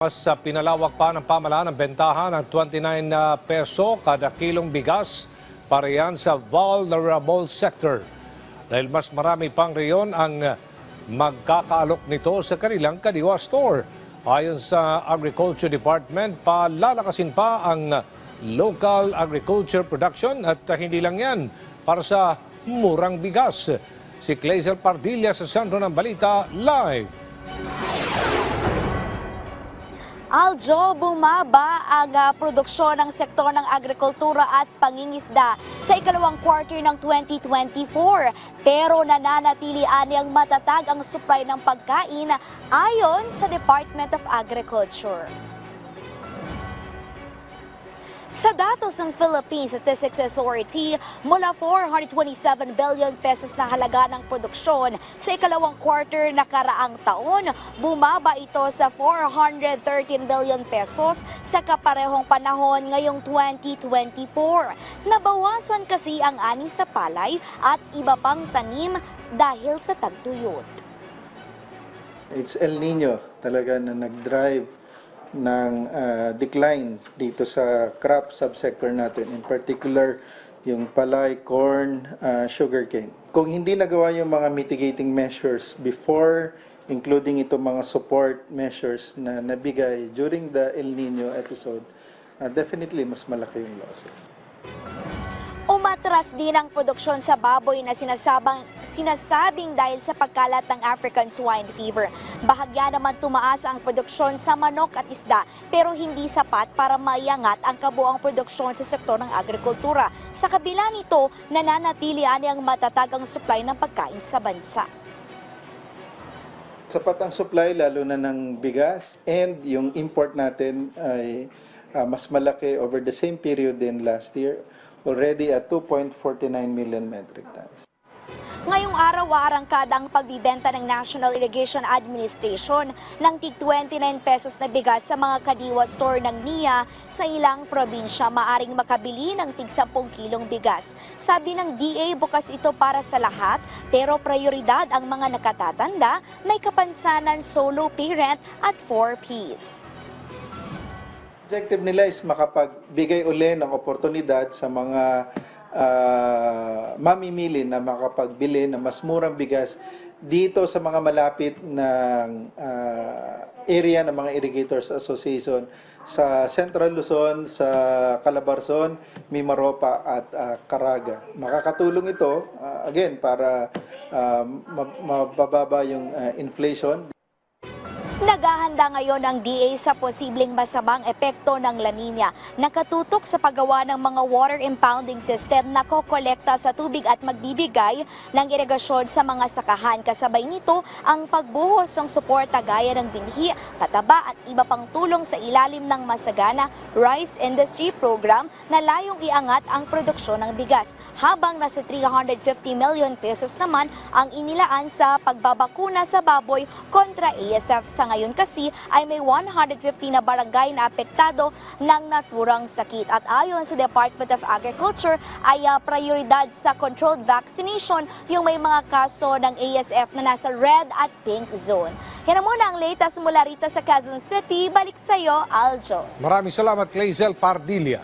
Mas pinalawak pa ng pamahalaan ang bentahan ng 29 peso kada kilong bigas para yan sa vulnerable sector. Dahil mas marami pang reyon ang magkakaalok nito sa kanilang kadiwa store. Ayon sa Agriculture Department, palalakasin pa ang local agriculture production at hindi lang yan para sa murang bigas. Si Clazel Pardilla sa sentro ng balita live. Aljo, bumaba ang produksyon ng sektor ng agrikultura at pangingisda sa ikalawang quarter ng 2024. Pero nananatili anyang matatag ang supply ng pagkain ayon sa Department of Agriculture. Sa datos ng Philippine Statistics Authority, mula 427 billion pesos na halaga ng produksyon sa ikalawang quarter na karaang taon, bumaba ito sa 413 billion pesos sa kaparehong panahon ngayong 2024. Nabawasan kasi ang ani sa palay at iba pang tanim dahil sa tagtuyot. It's El Nino talaga na nag-drive ng decline dito sa crop subsector natin, in particular yung palay, corn, sugarcane. Kung hindi nagawa yung mga mitigating measures before, including itong mga support measures na nabigay during the El Nino episode, definitely mas malaki yung losses. Umatras din ang produksyon sa baboy na sinasabing dahil sa pagkalat ng African swine fever. Bahagya naman tumaas ang produksyon sa manok at isda pero hindi sapat para maiangat ang kabuang produksyon sa sektor ng agrikultura. Sa kabila nito, nananatili ang matatag ang supply ng pagkain sa bansa. Sapat ang supply lalo na ng bigas, and yung import natin ay mas malaki over the same period din last year, already at 2.49 million metric tons. Ngayong araw, arangkada ang pagbibenta ng National Irrigation Administration ng tig 29 pesos na bigas sa mga kadiwa store ng NIA sa ilang probinsya. Maaring makabili ng tig 10 kilong bigas. Sabi ng DA, bukas ito para sa lahat, pero prioridad ang mga nakatatanda, may kapansanan, solo parent at 4Ps. Objective nila is makapagbigay uli ng oportunidad sa mga mamimili na makapagbili ng mas murang bigas dito sa mga malapit ng area ng mga Irrigators Association sa Central Luzon, sa Calabarzon, Mimaropa at Caraga. Makakatulong ito, again, para mabababa yung inflation. Naghahanda ngayon ang DA sa posibleng masamang epekto ng La Nina. Nakatutok sa paggawa ng mga water impounding system na kokolekta sa tubig at magbibigay ng irigasyon sa mga sakahan. Kasabay nito ang pagbuhos ng suporta gaya ng binhi, pataba at iba pang tulong sa ilalim ng masagana Rice Industry Program na layong iangat ang produksyon ng bigas. Habang nasa 350 million pesos naman ang inilaan sa pagbabakuna sa baboy kontra ASF. Sa ngayon kasi ay may 150 na barangay na apektado ng naturang sakit. At ayon sa Department of Agriculture ay prioridad sa controlled vaccination yung may mga kaso ng ASF na nasa red at pink zone. Yan muna ang latest mula rito sa Quezon City. Balik sa iyo, Aljo. Maraming salamat, Clazel Pardilla.